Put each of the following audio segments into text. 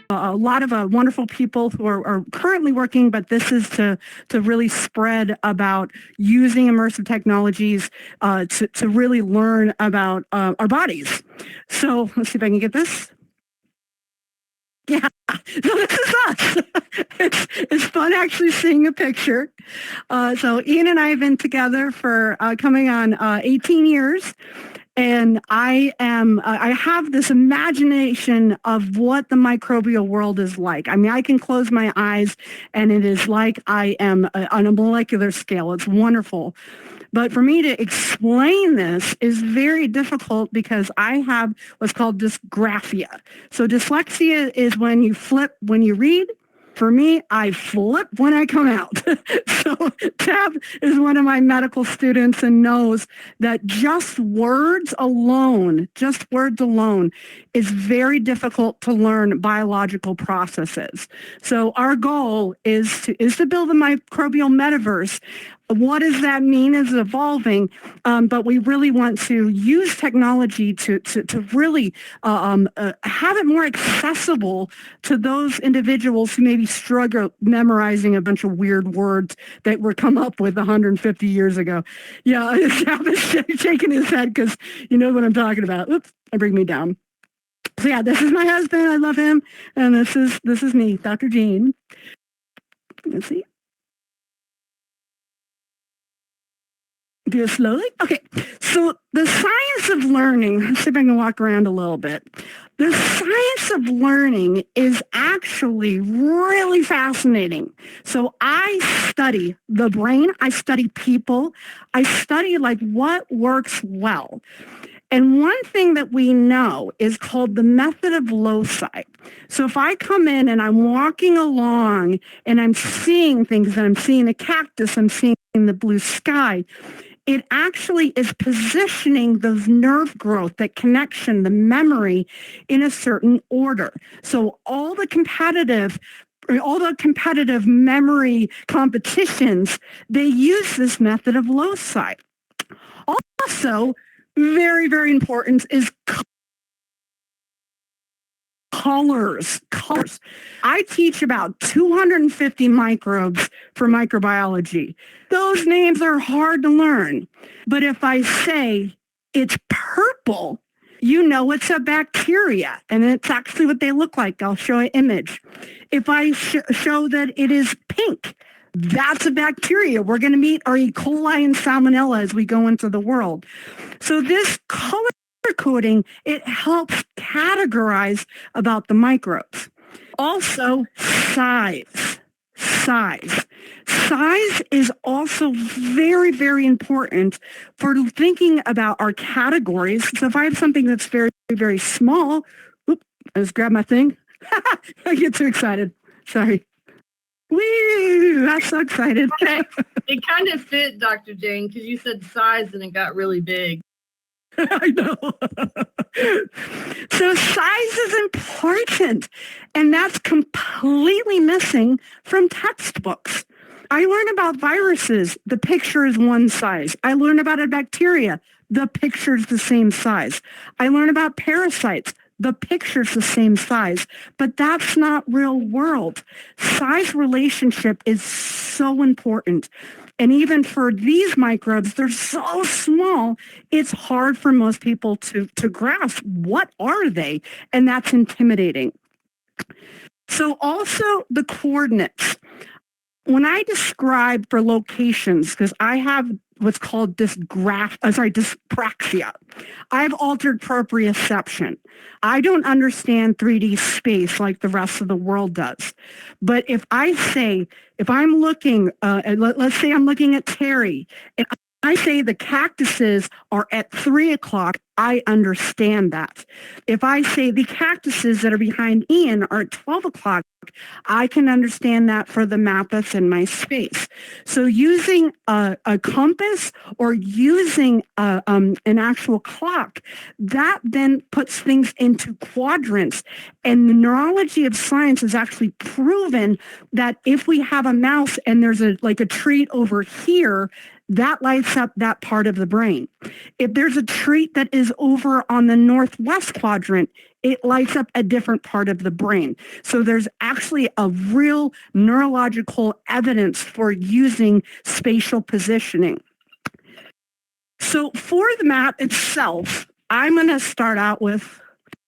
A lot of wonderful people who are currently working, but this is to really spread about using immersive technologies to really learn about our bodies. So let's see if I can get this. Yeah, so this is us. It's fun actually seeing a picture. So Ian and I have been together for coming on 18 years. And I have this imagination of what the microbial world is like. I mean, I can close my eyes and it is like I am on a molecular scale. It's wonderful. But for me to explain this is very difficult because I have what's called dysgraphia. So dyslexia is when you flip when you read. For me, I flip when I come out. So Tab is one of my medical students and knows that just words alone is very difficult to learn biological processes. So our goal is to build a microbial metaverse. What does that mean? Is evolving, but we really want to use technology to really have it more accessible to those individuals who maybe struggle memorizing a bunch of weird words that were come up with 150 years ago. Yeah, Sam is shaking his head because you know what I'm talking about. Oops, I bring me down. So yeah, this is my husband. I love him, and this is me, Dr. Jean. Let's see. Do it slowly? Okay. So the science of learning, let's see if I can walk around a little bit. The science of learning is actually really fascinating. So I study the brain, I study people, I study like what works well. And one thing that we know is called the method of loci. So if I come in and I'm walking along and I'm seeing things, and I'm seeing a cactus, I'm seeing the blue sky, it actually is positioning those nerve growth, that connection, the memory in a certain order. So all the competitive memory competitions, they use this method of loci. Also, very, very important is colors. I teach about 250 microbes for microbiology. Those names are hard to learn. But if I say it's purple, you know it's a bacteria, and it's actually what they look like. I'll show an image. If I show that it is pink, that's a bacteria. We're going to meet our E. coli and salmonella as we go into the world. So this color coding, it helps categorize about the microbes. Also, size. Size is also very, very important for thinking about our categories. So if I have something that's very, very small, I just grab my thing. I get too excited. Sorry. Woo! I'm so excited. It kind of fit, Dr. Jane, because you said size and it got really big. I know. So size is important, and that's completely missing from textbooks. I learn about viruses. The picture is one size. I learn about a bacteria. The picture is the same size. I learn about parasites. The picture's the same size, but that's not real world. Size relationship is so important. And even for these microbes, they're so small, it's hard for most people to grasp what are they, and that's intimidating. So also the coordinates. When I describe for locations, because I have what's called dyspraxia. I have altered proprioception. I don't understand 3D space like the rest of the world does. But if I'm looking, let's say I'm looking at Terry, and I say the cactuses are at 3 o'clock, I understand that. If I say the cactuses that are behind Ian are at 12 o'clock, I can understand that for the map that's in my space. So using a compass or using an actual clock, that then puts things into quadrants. And the neurology of science has actually proven that if we have a mouse and there's a treat over here, that lights up that part of the brain. If there's a trait that is over on the northwest quadrant, it lights up a different part of the brain. So there's actually a real neurological evidence for using spatial positioning. So for the map itself, I'm going to start out with,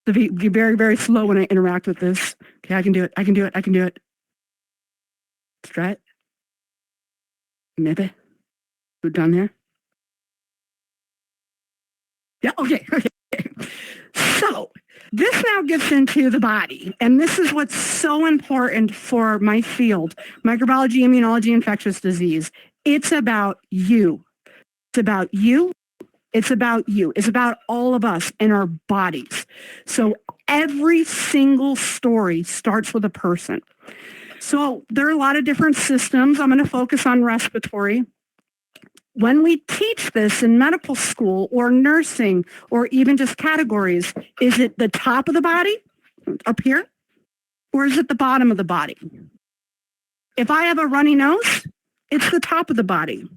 to be very, very slow when I interact with this. Okay, I can do it. I can do it. I can do it. Let's try it. Maybe. We're done here. Yeah, okay, okay. So this now gets into the body, and this is what's so important for my field, microbiology, immunology, infectious disease. It's about you. It's about you. It's about you. It's about all of us and our bodies. So every single story starts with a person. So there are a lot of different systems. I'm going to focus on respiratory. When we teach this in medical school or nursing or even just categories, is it the top of the body up here or is it the bottom of the body? If I have a runny nose, it's the top of the body.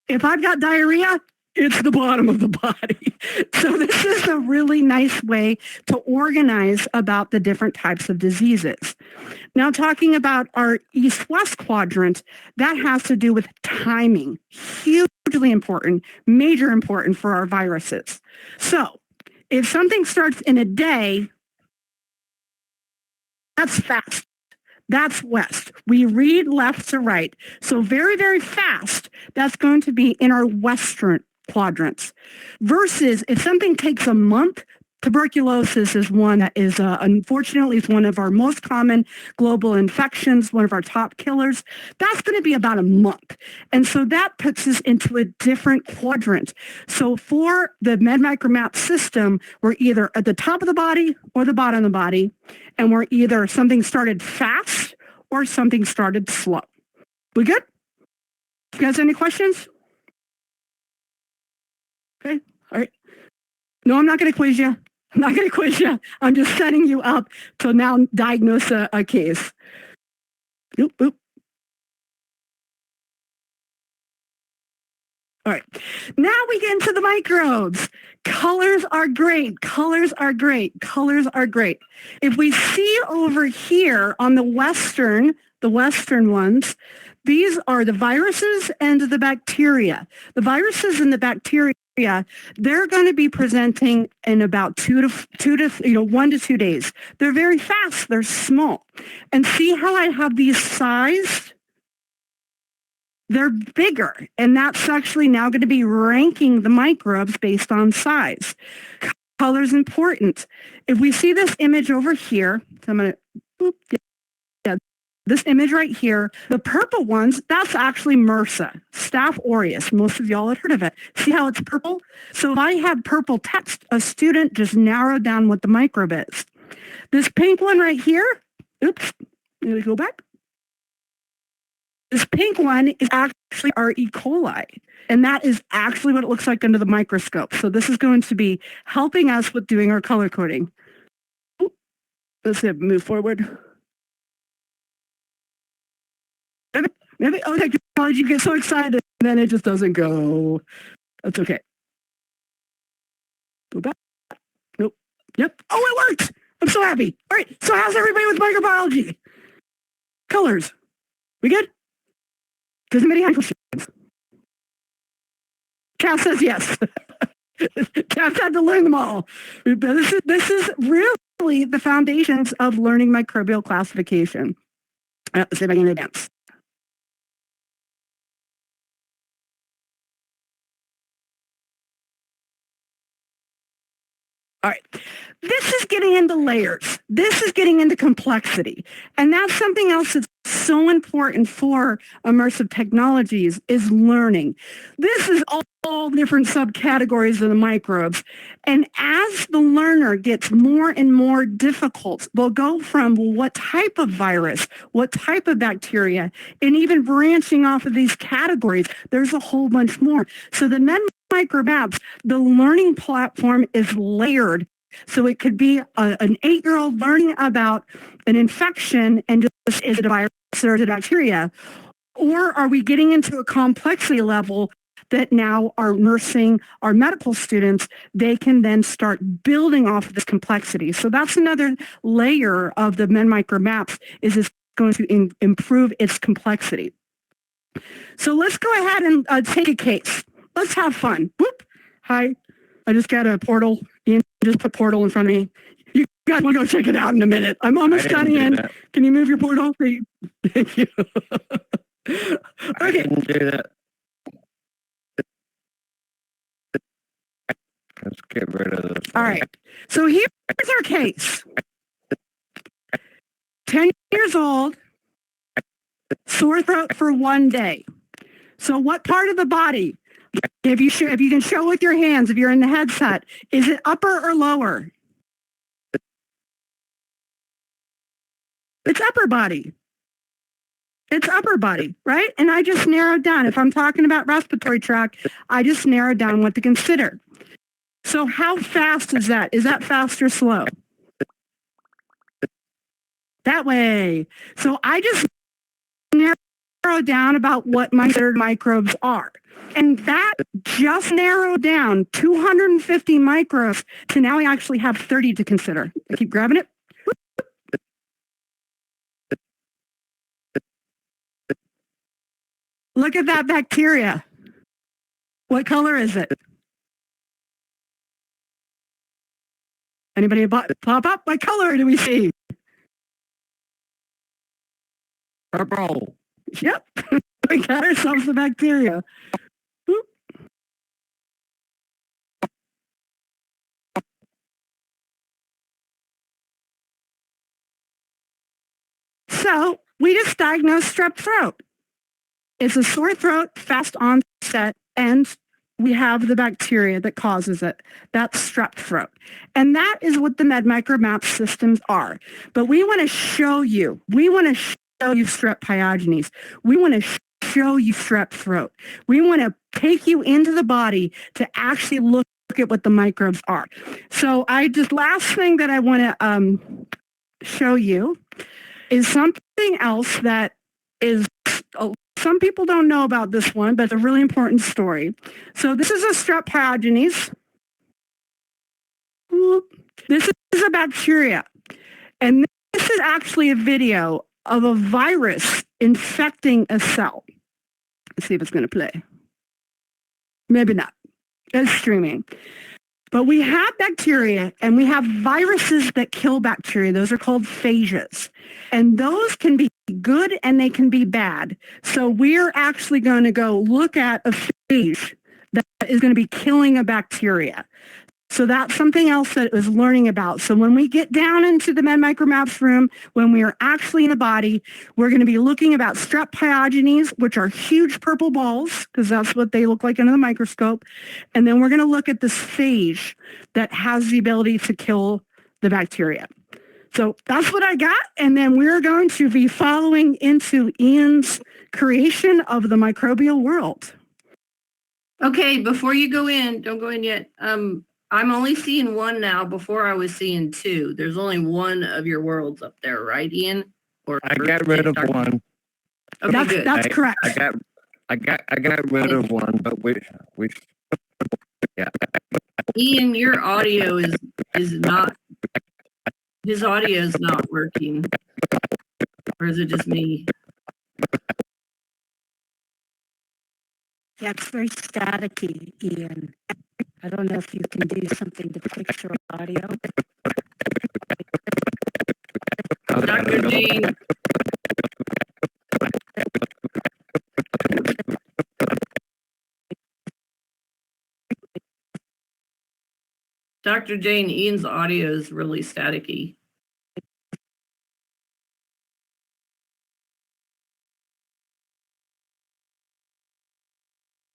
If I've got diarrhea, it's the bottom of the body. So this is a really nice way to organize about the different types of diseases. Now talking about our east-west quadrant, that has to do with timing. Hugely important, major important for our viruses. So if something starts in a day, that's fast. That's west. We read left to right. So very, very fast, that's going to be in our western quadrants. Versus if something takes a month, tuberculosis is one that is, unfortunately, is one of our most common global infections, one of our top killers. That's going to be about a month. And so that puts us into a different quadrant. So for the MedMicroMaps system, we're either at the top of the body or the bottom of the body, and we're either something started fast or something started slow. We good? You guys have any questions? Okay, all right. No, I'm not going to quiz you. I'm not going to quiz you. I'm just setting you up to now diagnose a case. Boop, boop. All right. Now we get into the microbes. Colors are great. Colors are great. Colors are great. If we see over here on the western ones, these are the viruses and the bacteria. The viruses and the bacteria, they're going to be presenting in about 1 to 2 days. They're very fast. They're small. And see how I have these sized? They're bigger, and that's actually now going to be ranking the microbes based on size. Color is important. If we see this image over here, so I'm going to, this image right here, the purple ones, that's actually MRSA, Staph aureus. Most of y'all have heard of it. See how it's purple? So if I have purple text, a student just narrowed down what the microbe is. This pink one right here, oops, let me go back. This pink one is actually our E. coli, and that is actually what it looks like under the microscope. So this is going to be helping us with doing our color coding. Let's move forward. Maybe, oh, technology, you get so excited, and then it just doesn't go. That's okay. Go back. Nope. Yep. Oh, it worked. I'm so happy. All right. So how's everybody with microbiology? Colors. We good? Does anybody have questions? Cass says yes. Cass had to learn them all. This is really the foundations of learning microbial classification. Let's see if I can advance. All right. This is getting into layers. This is getting into complexity. And that's something else that's so important for immersive technologies is learning. This is all different subcategories of the microbes. And as the learner gets more and more difficult, they'll go from what type of virus, what type of bacteria, and even branching off of these categories, there's a whole bunch more. So the MedMicroMaps, the learning platform is layered. So it could be an 8-year-old learning about an infection and just is it a virus or is it a bacteria? Or are we getting into a complexity level that now our nursing, our medical students, they can then start building off of this complexity. So that's another layer of the MedMicroMaps, is it's going to improve its complexity. So let's go ahead and take a case. Let's have fun. Whoop. Hi, I just got a portal. Ian just put portal in front of me. You guys want to go check it out in a minute. I'm almost done, Ian. Can you move your portal? Thank you. I Okay. didn't do that. Let's get rid of this. All right. So here's our case. 10 years old, sore throat for 1 day. So what part of the body, if you can show with your hands, if you're in the headset, is it upper or lower? It's upper body. It's upper body, right? And I just narrowed down. If I'm talking about respiratory tract, I just narrowed down what to consider. So how fast is that? Is that fast or slow? That way. So I just narrowed down about what my considered microbes are. And that just narrowed down 250 microbes to now I actually have 30 to consider. I keep grabbing it. Look at that bacteria. What color is it? Anybody pop up? What color do we see? Purple. Yep. We got ourselves the bacteria. Boop. So we just diagnosed strep throat. It's a sore throat, fast onset, and we have the bacteria that causes it. That's strep throat. And that is what the MedMicroMaps systems are. But we want to show you, strep pyogenes. We want to show you strep throat. We want to take you into the body to actually look at what the microbes are. So last thing that I want to show you is something else that is, some people don't know about this one, but it's a really important story. So this is a strep pyogenes. This is a bacteria. And this is actually a video of a virus infecting a cell. Let's see if it's going to play. Maybe not. It's streaming. But we have bacteria and we have viruses that kill bacteria. Those are called phages. And those can be good and they can be bad. So we're actually going to go look at a phage that is going to be killing a bacteria. So that's something else that I was learning about. So when we get down into the MedMicroMaps room, when we are actually in the body, we're going to be looking about strep pyogenes, which are huge purple balls, because that's what they look like under the microscope. And then we're going to look at this phage that has the ability to kill the bacteria. So that's what I got. And then we're going to be following into Ian's creation of the microbial world. Okay, before you go in, don't go in yet. I'm only seeing one now. Before I was seeing two. There's only one of your worlds up there, right, Ian? Or I got rid of one. Okay, good. That's correct. I got rid of one, but we yeah. Ian, your audio is not. His audio is not working. Or is it just me? Yeah, it's very staticky, Ian. I don't know if you can do something to fix your audio. Dr. Jane. Dr. Jane, Ian's audio is really staticky. I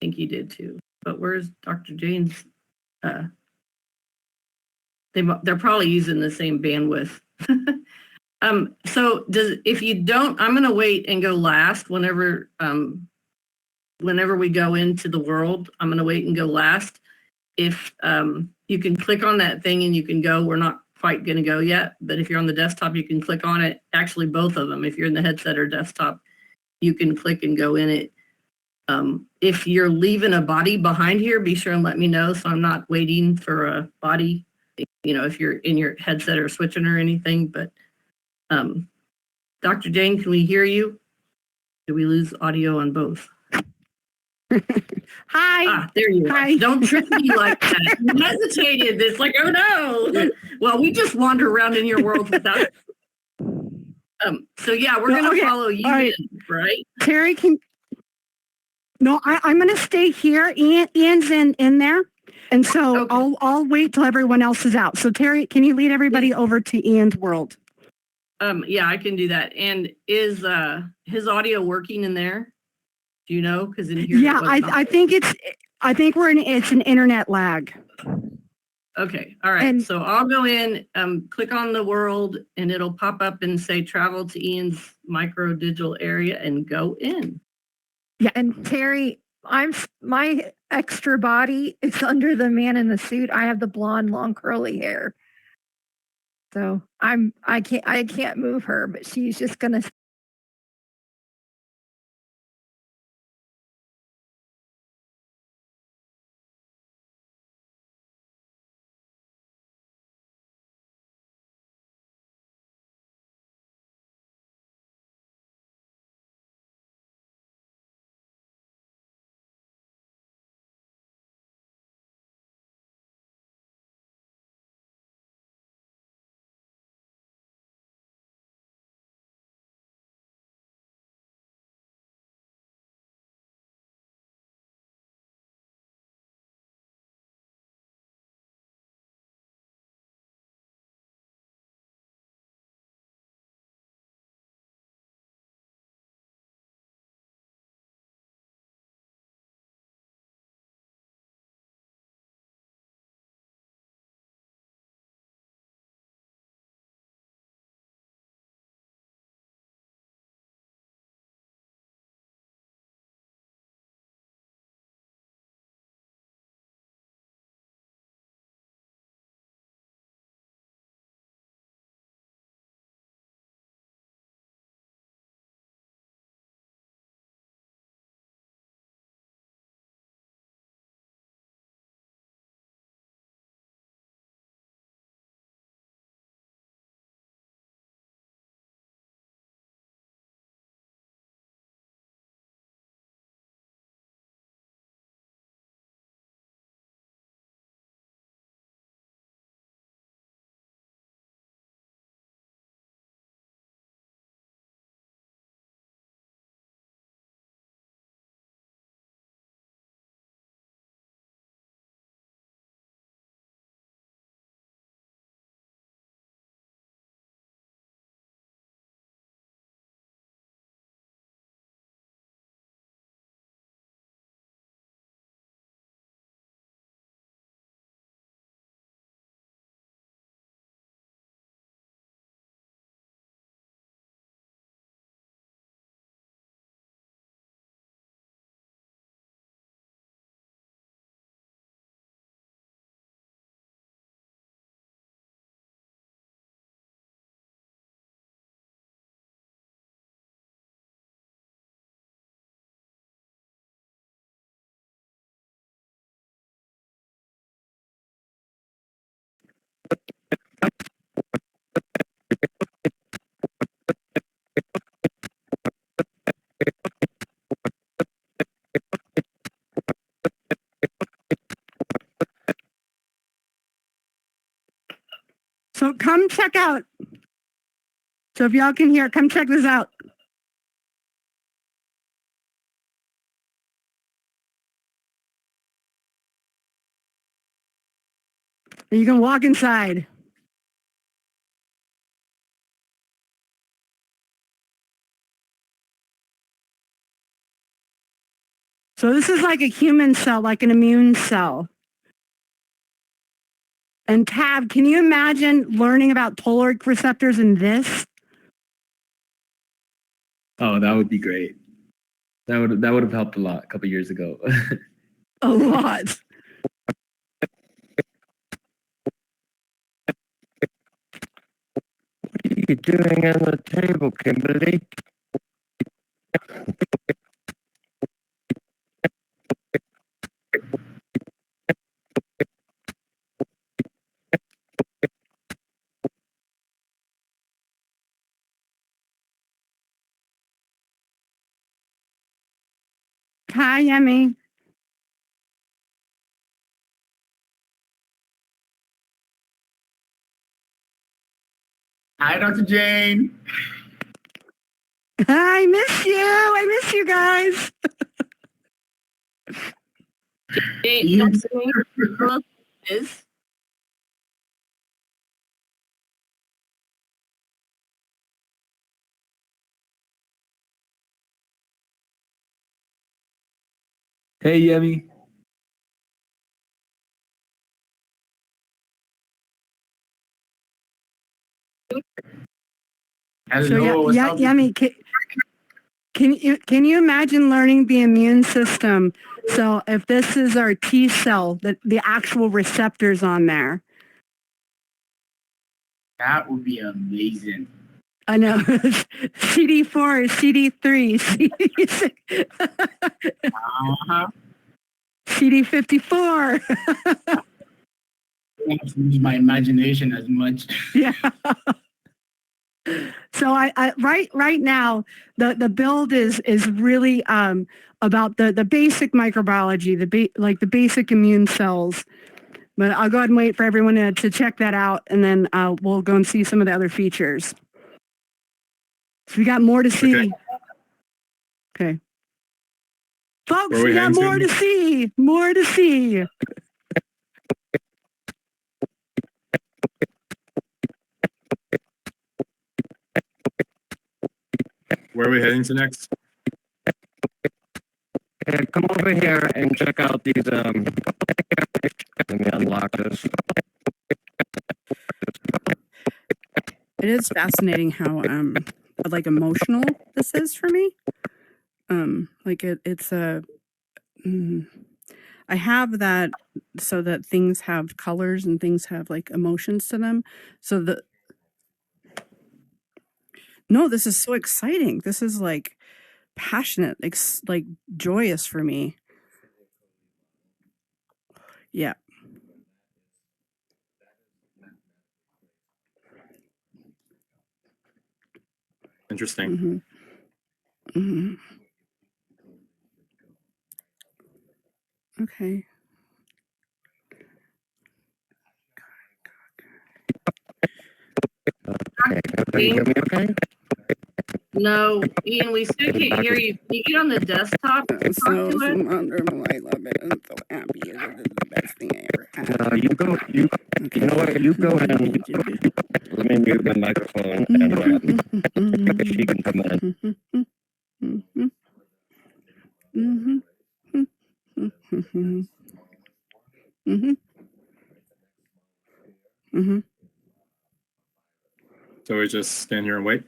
think he did too. But where's Dr. Jane's? They're probably using the same bandwidth. So if you don't, I'm going to wait and go last whenever we go into the world. I'm going to wait and go last. If you can click on that thing and you can go, we're not quite going to go yet, but if you're on the desktop, you can click on it. Actually, both of them, if you're in the headset or desktop, you can click and go in it. If you're leaving a body behind here, be sure and let me know so I'm not waiting for a body, if you're in your headset or switching or anything. But Dr. Jane, can we hear you? Did we lose audio on both? Hi. There you Hi. are. Don't trick me like that. You hesitated. It's like, oh no. Well, we just wander around in your world without. So yeah, we're going to follow you right. in, right? Terry, no, I'm going to stay here. Ian's in there. And so Okay. I'll wait till everyone else is out. So Terry, can you lead everybody over to Ian's world? Yeah, I can do that. And is his audio working in there? Do you know? Because in here, yeah, I think it's an internet lag. Okay, all right. And so I'll go in, click on the world, and it'll pop up and say travel to Ian's micro digital area and go in. Yeah, and Terry, my extra body is under the man in the suit. I have the blonde, long, curly hair. So I can't move her, but she's just gonna. So come check out. So if y'all can hear, come check this out. And you can walk inside. So this is like a human cell, like an immune cell. And Tab, can you imagine learning about toll-like receptors in this? Oh, that would be great. That would have helped a lot a couple years ago. A lot. What are you doing on the table, Kimberly? Hi, Yemi. Hi, Dr. Jane. I miss you. I miss you guys. You Is Hey, Yemi. Hello, what's up? Yemi, can you imagine learning the immune system? So if this is our T cell, the actual receptors on there. That would be amazing. I know. CD4, CD3, Uh-huh. CD54. I don't have to use my imagination as much. Yeah. So I right now the build is really about the basic microbiology, the basic immune cells. But I'll go ahead and wait for everyone to check that out, and then we'll go and see some of the other features. So we got more to see. Okay. Folks, we got more to see. More to see. Where are we heading to next? And come over here and check out these, let me unlock this. It is fascinating how like emotional this is for me. Like it's a I have that so that things have colors and things have like emotions to them. So no, this is so exciting. This is like passionate, like joyous for me. Yeah. Interesting. Okay. Okay, can you hear me okay? no, Ian, we still can't hear you. Can you get on the desktop? I'm so Talk to it? I love it. I'm so happy. It is the best thing I ever had. You know what, you go ahead and let me mute my microphone and she can come in. So we just stand here and wait?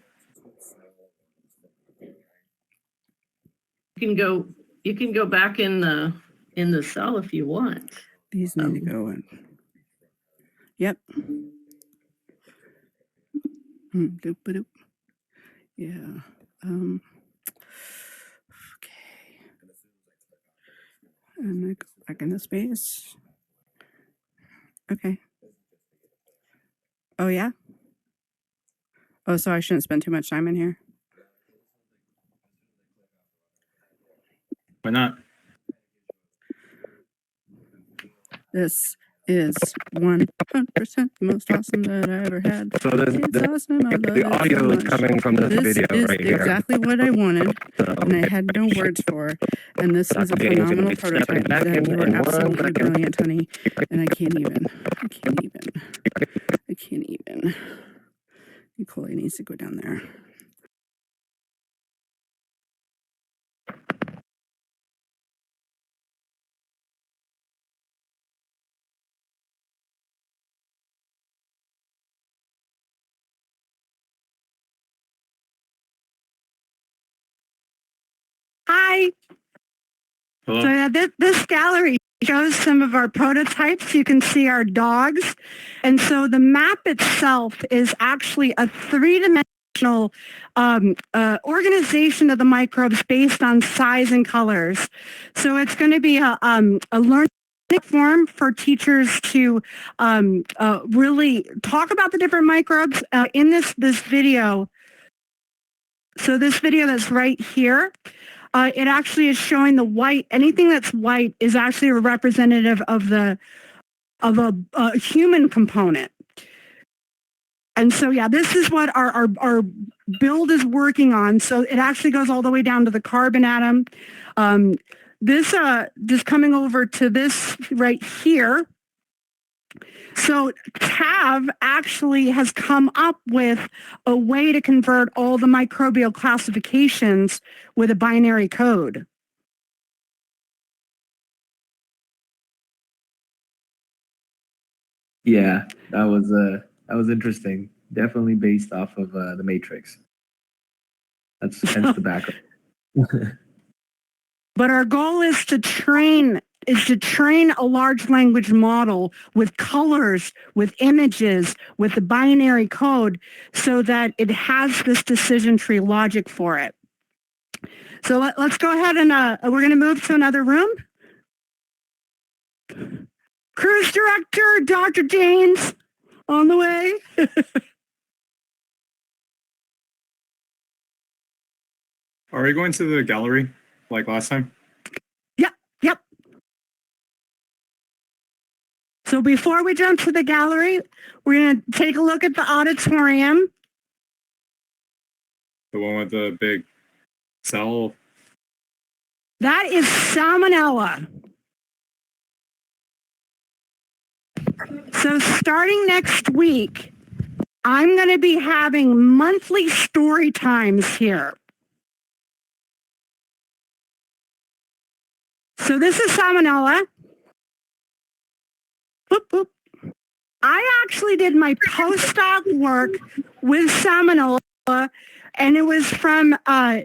You can go back in the cell if you want. These need to go in. Yep. Doop-a-doop. Yeah. Okay. And I go back in the space. Okay. Oh, yeah? Oh, so I shouldn't spend too much time in here? Why not? This is 100% the most awesome that I ever had. So It's awesome. I love the it so audio is much. coming from this video is right here. exactly what I wanted, So, and I had no words for. And this is a Dr. James is gonna phenomenal be stepping prototype back that in you are one absolutely second. brilliant, honey. And I can't even. Nicole needs to go down there. Hi. Hello? So this gallery shows some of our prototypes. You can see our dogs. And so the map itself is actually a three-dimensional organization of the microbes based on size and colors. So it's going to be a learning form for teachers to really talk about the different microbes in this video. So this video that's right here, it actually is showing the white. Anything that's white is actually a representative of a human component. And so, yeah, this is what our build is working on. So it actually goes all the way down to the carbon atom. This just coming over to this right here. So TAV actually has come up with a way to convert all the microbial classifications with a binary code. Yeah, that was interesting. Definitely based off of the Matrix. That's hence the background. But our goal is to train a large language model with colors, with images, with the binary code so that it has this decision tree logic for it. So let's go ahead and we're going to move to another room. Cruise director, Dr. James, on the way. Are we going to the gallery like last time? Yep. So before we jump to the gallery, we're going to take a look at the auditorium. The one with the big cell? That is salmonella. So starting next week, I'm going to be having monthly story times here. So this is salmonella. Boop, boop. I actually did my postdoc work with salmonella, and it was from HIV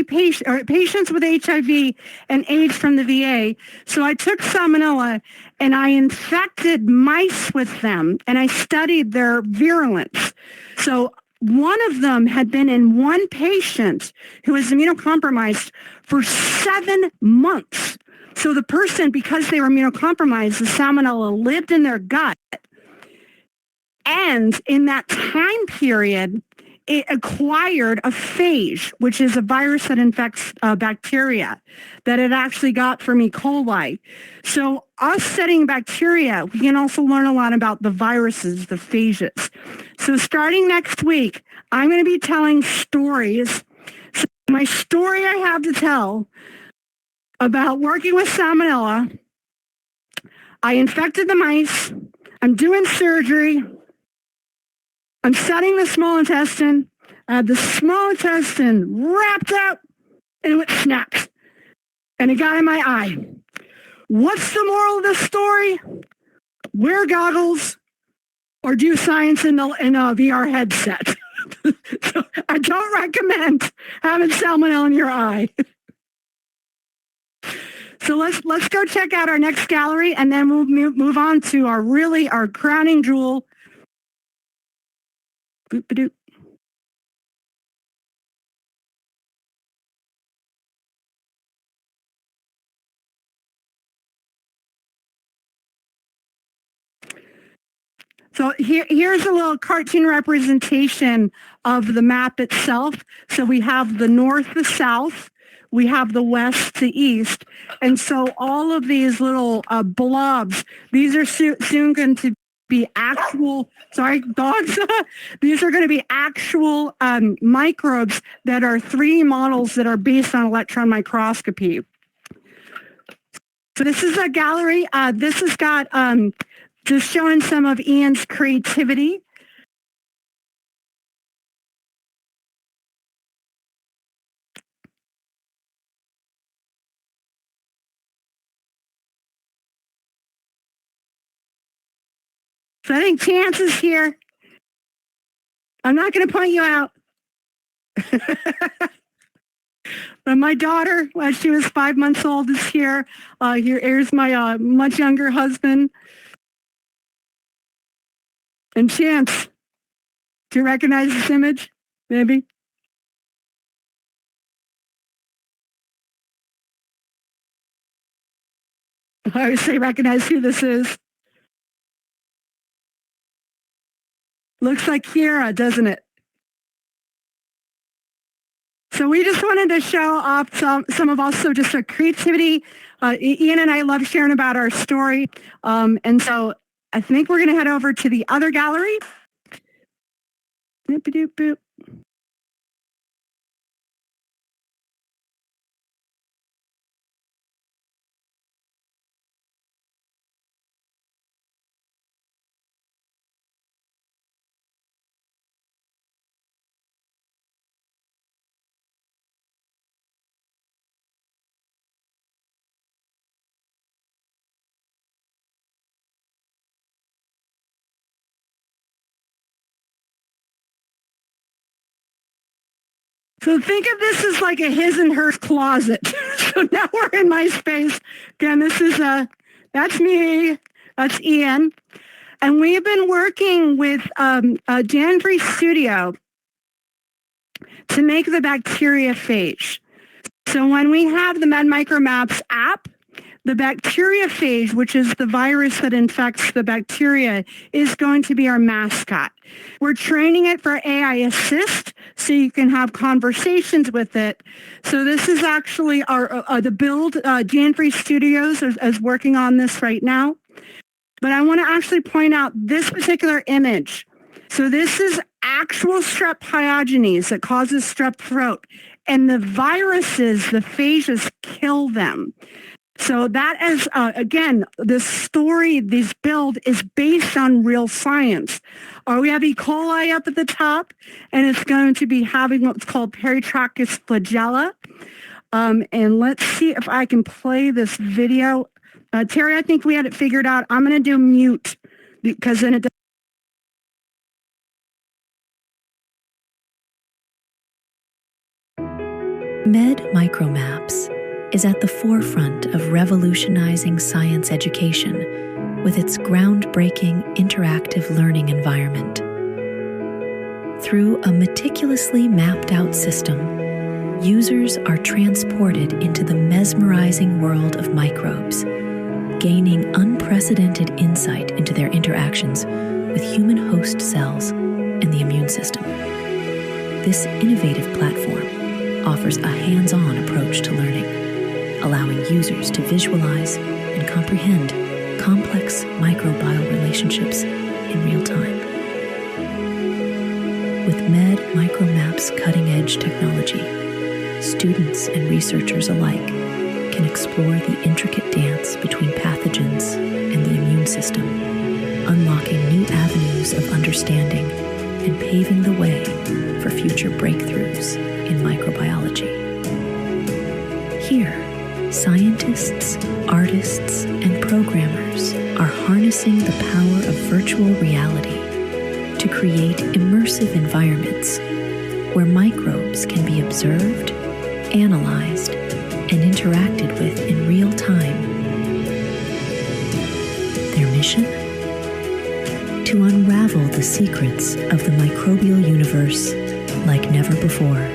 patients with HIV and AIDS from the VA. So I took salmonella and I infected mice with them, and I studied their virulence. So one of them had been in one patient who was immunocompromised for 7 months. So the person, because they were immunocompromised, the salmonella lived in their gut. And in that time period, it acquired a phage, which is a virus that infects bacteria, that it actually got from E. coli. So us studying bacteria, we can also learn a lot about the viruses, the phages. So starting next week, I'm going to be telling stories. So my story I have to tell about working with salmonella. I infected the mice. I'm doing surgery. I'm studying the small intestine. I had the small intestine wrapped up and it went snaps. And it got in my eye. What's the moral of the story? Wear goggles or do science in a VR headset. So I don't recommend having salmonella in your eye. So let's go check out our next gallery, and then we'll move on to our crowning jewel. Boop-a-doop. So here's a little cartoon representation of the map itself. So we have the north, the south, we have the west to east. And so all of these little blobs, these are soon going to be actual, sorry, dogs. These are going to be actual microbes that are 3D models that are based on electron microscopy. So this is a gallery. This has got just showing some of Ian's creativity. So I think Chance is here. I'm not going to point you out. But my daughter, when she was 5 months old, is here. Here's my much younger husband. And Chance, do you recognize this image? Maybe? I would say recognize who this is. Looks like Kiera, doesn't it? So we just wanted to show off some of also just our creativity. Ian and I love sharing about our story. And so I think we're going to head over to the other gallery. Boop-a-doop-boop. So think of this as like a his and hers closet. So now we're in my space. Again, this is that's me, that's Ian. And we've been working with Janfrey Studio to make the bacteriophage. So when we have the MedMicroMaps app, the bacteriophage, which is the virus that infects the bacteria, is going to be our mascot. We're training it for AI assist so you can have conversations with it. So this is actually the build. Janfrey Studios is working on this right now. But I want to actually point out this particular image. So this is actual strep pyogenes that causes strep throat. And the viruses, the phages, kill them. So that is, again, this story, this build is based on real science. We have E. coli up at the top, and it's going to be having what's called peritracheus flagella. And let's see if I can play this video. Terry, I think we had it figured out. I'm going to do mute because then it does. MedMicroMaps is at the forefront of revolutionizing science education with its groundbreaking interactive learning environment. Through a meticulously mapped out system, users are transported into the mesmerizing world of microbes, gaining unprecedented insight into their interactions with human host cells and the immune system. This innovative platform offers a hands-on approach to learning, allowing users to visualize and comprehend complex microbial relationships in real time. With MedMicroMaps cutting-edge technology, students and researchers alike can explore the intricate dance between pathogens and the immune system, unlocking new avenues of understanding and paving the way for future breakthroughs in microbiology. Here, scientists, artists, and programmers are harnessing the power of virtual reality to create immersive environments where microbes can be observed, analyzed, and interacted with in real time. Their mission? To unravel the secrets of the microbial universe like never before.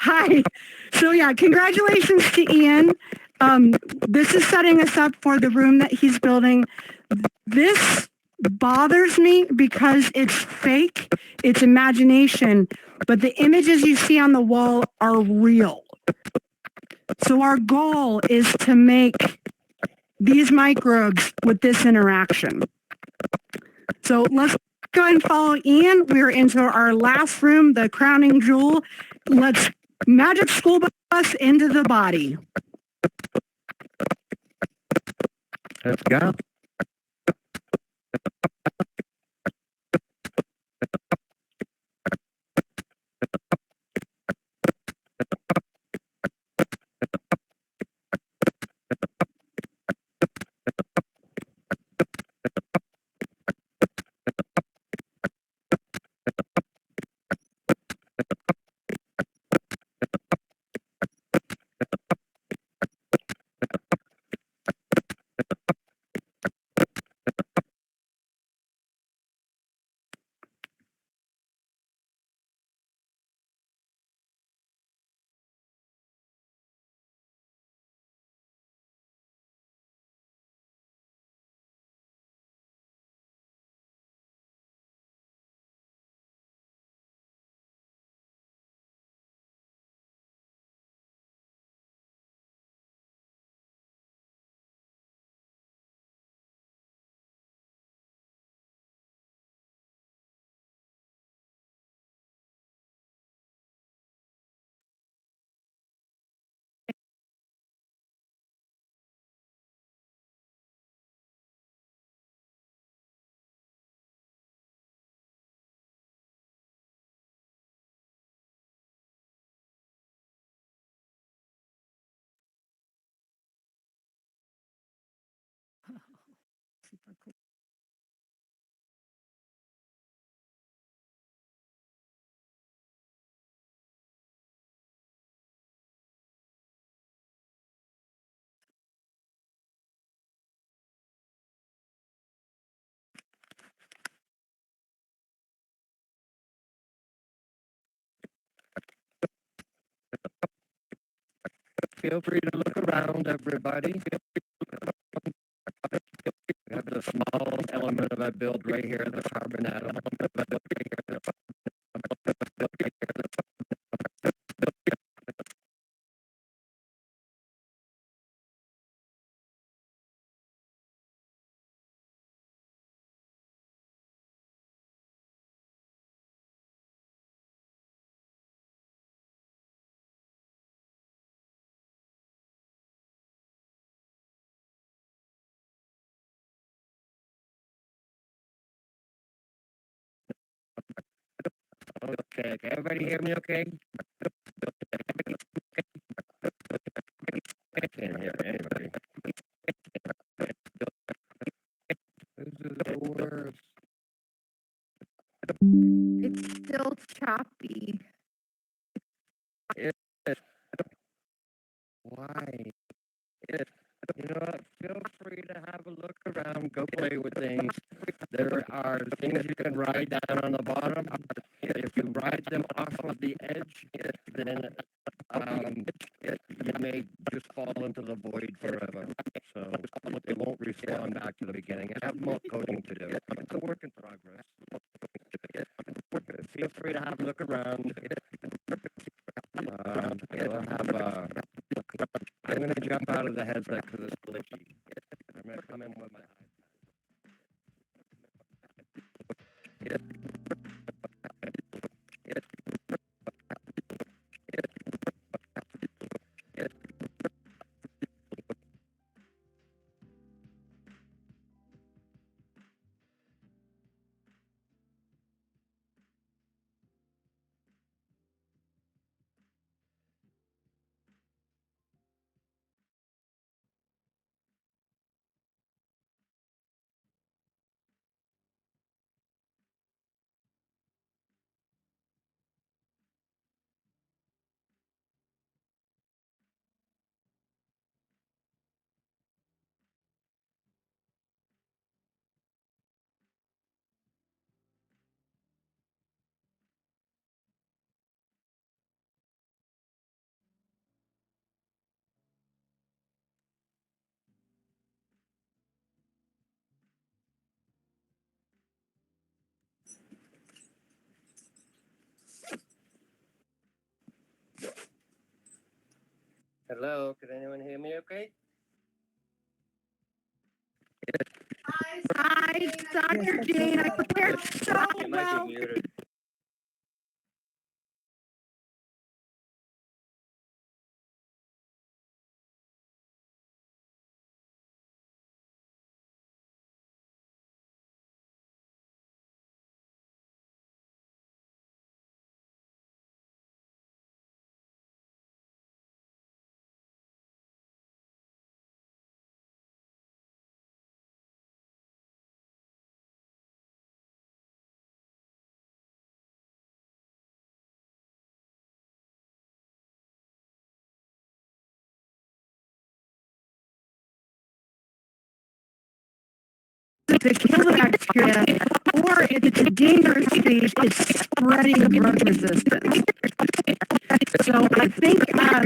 Hi. So yeah, congratulations to Ian. This is setting us up for the room that he's building. This bothers me because it's fake, it's imagination, but the images you see on the wall are real. So our goal is to make these microbes with this interaction. So let's go ahead and follow Ian. We're into our last room, the crowning jewel. Let's magic school bus into the body. Let's go. feel free to look around, everybody. We have the small element of I build right here, the carbon atom. Okay, everybody hear me okay? I can't hear anybody. This is the worst. It's still choppy. Why? You know what? Feel free to have a look around, go play with things. There are things you can ride down on the bottom. If you ride them off of the edge, then you may just fall into the void forever. So they won't respawn back to the beginning. I have more coding to do. It's a work in progress. Feel free to have a look around. We'll have, I'm going to jump out of the headset because it's glitchy. I'm going to come in with my Hello, can anyone hear me okay? Hi, Dr. Jane. I prepared so You might well. be muted. To kill the bacteria, or if it's a dangerous stage, it's spreading drug resistance. So I think, yeah,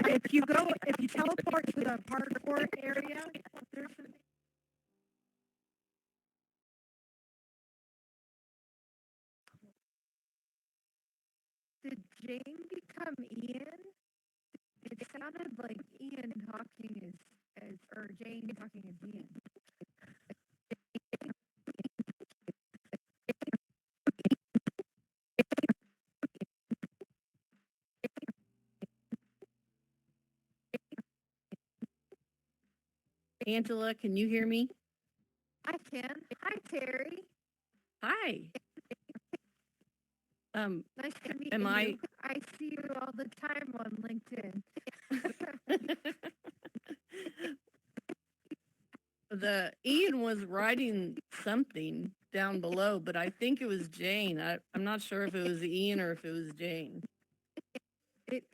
if you teleport to the hardcore area, there's some. Did Jane become Ian? It sounded like Ian talking or Jane talking as Ian. Angela, can you hear me? I can. Hi, Terry. Hi. Nice to meet Am you. I? I see you all the time on LinkedIn. The Ian was writing something down below, but I think it was Jane. I'm not sure if it was Ian or if it was Jane. It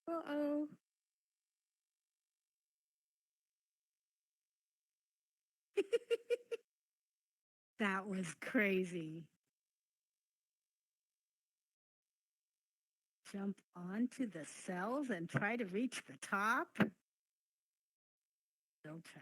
Uh-oh. That was crazy. Jump onto the cells and try to reach the top. Don't try.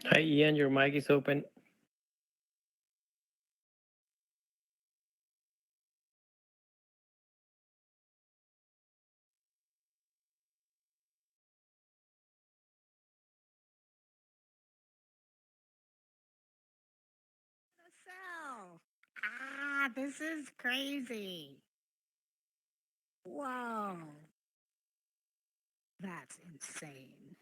Hi, Ian, your mic is open. Cell. This is crazy. Whoa. That's insane.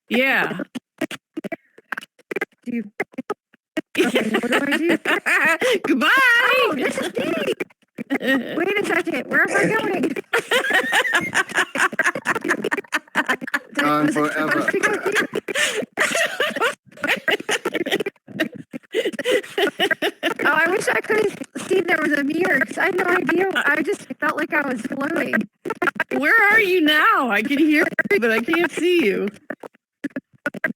Yeah. Do you? Okay, what do I do? Goodbye. Oh, this is deep. Wait a second. Where am I going? Gone Was it forever. supposed to go here? Oh, I wish I could have seen there was a mirror because I had no idea. I just felt like I was floating. Where are you now? I can hear you, but I can't see you.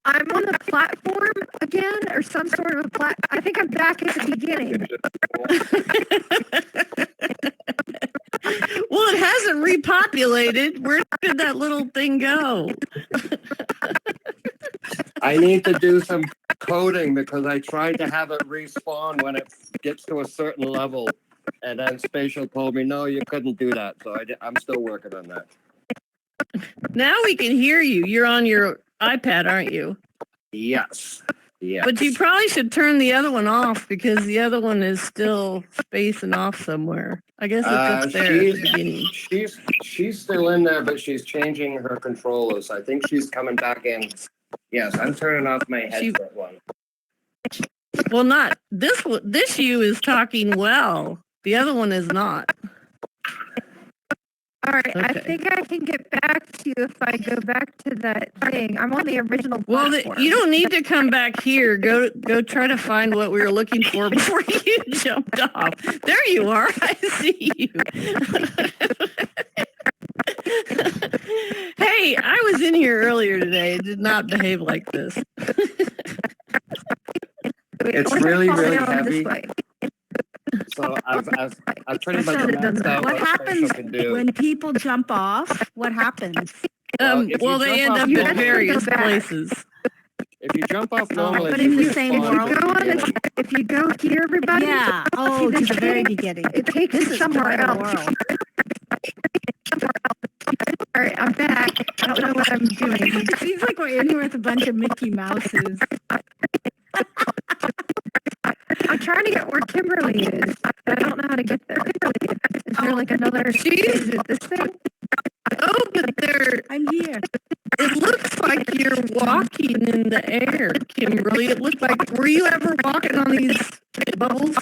I'm on the platform again, or some sort of a I think I'm back at the beginning. Well, it hasn't repopulated. Where did that little thing go? I need to do some coding because I tried to have it respawn when it gets to a certain level. And then Spatial told me, no, you couldn't do that. So I'm still working on that. Now we can hear you. You're on your iPad, aren't you? Yes. Yeah. But you probably should turn the other one off because the other one is still spacing off somewhere. I guess it's up there at the beginning. She's still in there, but she's changing her controllers. I think she's coming back in. Yes, I'm turning off my headset one. Well, not this one. This you is talking well. The other one is not. All right, I Okay. think I can get back to you if I go back to that thing. I'm on the original Well, platform. you don't need to come back here. Go try to find what we were looking for before you jumped off. There you are. I see you. Hey, I was in here earlier today. It did not behave like this. It's really, really heavy. So I've pretty much maxed out What what happens Spatial can do. when people jump off? What happens? If Well, you they jump end off up normally- at various places. If you jump off normally, but you in the same respawn world? at the Go on beginning. if you go here, everybody. Yeah. Oh, to the very beginning. It takes This you is somewhere quite a else. world. All right, I'm back. I don't know what I'm doing. It seems like we're in here with a bunch of Mickey Mouses. I'm trying to get where Kimberly is, but I don't know how to get there. Is there like another? Is it this thing? Oh, but I'm here. it looks like you're walking in the air, Kimberly. It looked like, were you ever walking on these bubbles?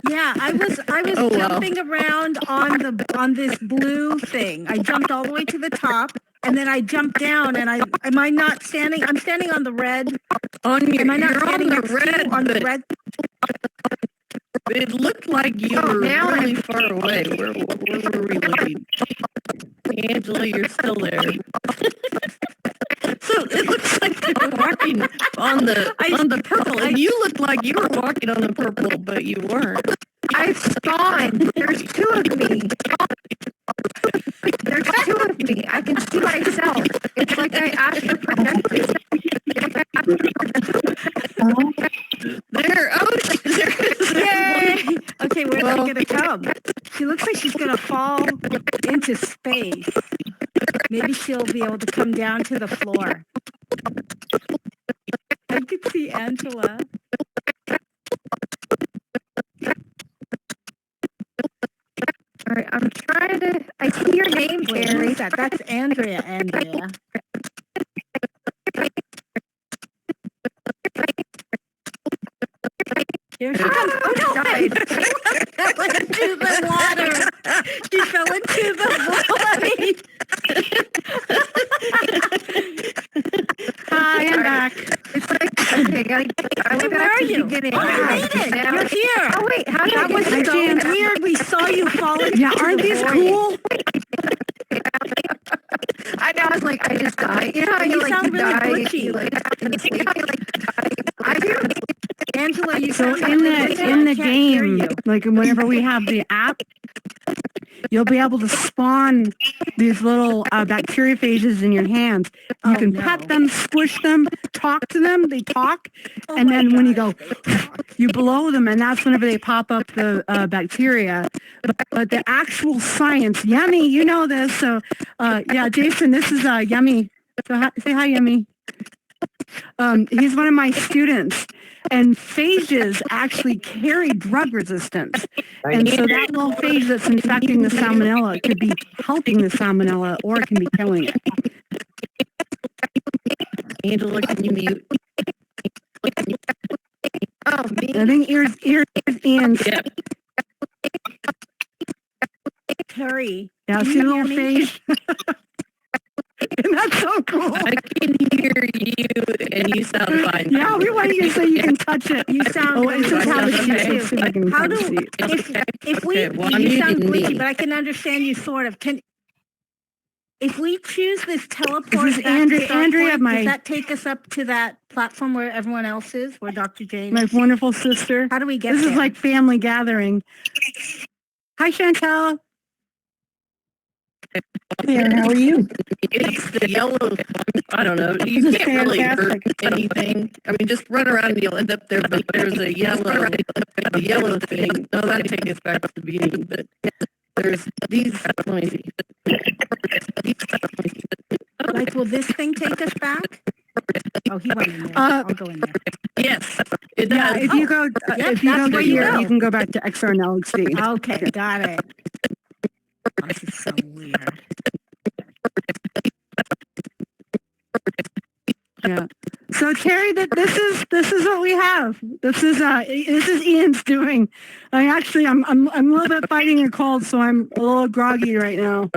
Yeah, I was Oh, wow. jumping around on this blue thing. I jumped all the way to the top, and then I jumped down. And am I not standing? I'm standing on the red. Am I not You're on standing the next to you red, on the but red? it looked like you were now really far away. Where were we looking? Angela, you're still there. So it looks like you're walking on the purple, and you looked like you were walking on the purple, but you weren't. I spawned. There's two of me. There's two of me. I can see myself. It's like I astral projected. There, oh, there. Yay! Okay, where's she gonna come? She looks like she's gonna fall into space. Maybe she'll be able to come down to the floor. I could see Angela. All right, I'm trying to. I see your name, Wait, Terry. who's that? That's Andrea. Here she comes. Oh no! Died. She fell into the water. She fell into the void. Hi, I'm back. It's like, okay, I went Where back are to the you? beginning. Oh, you made it. Now- You're here. Oh wait, how did That I was get so so weird. We saw you fall into Yeah, aren't the these void. cool? I know, I was like, I just died. You know how You you like sound really die, glitchy. you like, you know how you like die. I do. Angela, you So sound in really glitchy. the I can't hear game, you. like whenever we have the app, you'll be able to spawn these little bacteriophages in your hands. You can pet them, squish them, talk to them. They talk, and then when you go, you blow them, and that's whenever they pop up the bacteria. But the actual science, Yummy, you know this. So yeah, Jason, this is Yummy. So say hi, Yummy. He's one of my students, and phages actually carry drug resistance. And so that little phage that's infecting the salmonella could be helping the salmonella, or it can be killing it. Angela, can you mute? Oh, me. I think ears Ian's. Yeah. Terry. Yeah, Can see you the little hear me? phage? And that's so cool. I can hear you and you sound fine. Yeah, we want you so you can touch it. You sound Oh, really it's just have a glitchy, seat. too. Let's see if I can How have a do seat. if we Okay, well, I'm you sound muting glitchy, me. but I can understand you sort of. Can if we choose this teleport This is back to Starpoint, Andrea, my- does that take us up to that platform where everyone else is, where Dr. Jane My is? wonderful sister. How do we get This there? is like family gathering. Hi, Chantel. There, how are you? It's the yellow, I don't know, you This is can't really hurt fantastic. anything. I mean, just run around and you'll end up there, but there's a yellow thing. No, that takes us back to the beginning, but there's these, let me see. Like, will this thing take us back? Oh, he went in there. I'll go in there. Yes, it Yeah, does. if you go, Yep, if you that's don't where go you here, go. you can go back to XR and LXD. Okay, got it. Oh, this is so weird. Yeah. So Terry, this is what we have. This is Ian's doing. I'm a little bit fighting a cold, so I'm a little groggy right now.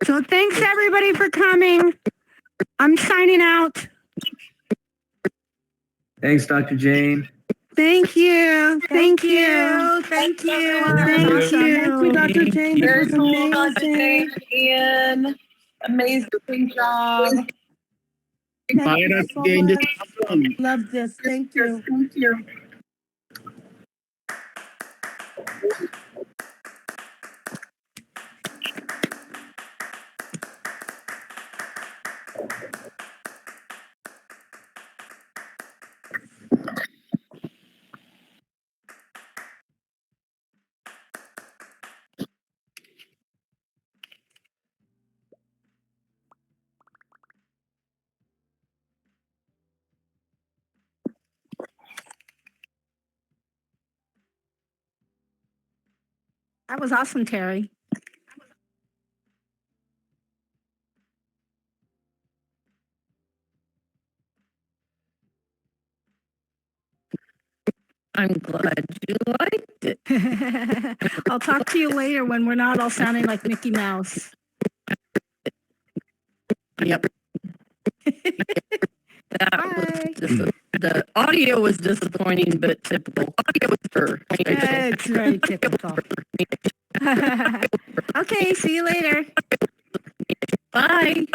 So thanks everybody for coming. I'm signing out. Thanks, Dr. Jane. Thank you. Thank you. Thank you. Thank you. Thank you, Dr. Jane. Very This was cool, Dr. amazing. Jane, Ian. Amazing job. Thank Bye, you Dr. so Jane. This much. was awesome. Love this. Thank you. Thank you. That was awesome, Terry. I'm glad you liked it. I'll talk to you later when we're not all sounding like Mickey Mouse. Yep. Bye. The audio was disappointing, but typical. Audio was for It's very typical. Okay, see you later. Bye.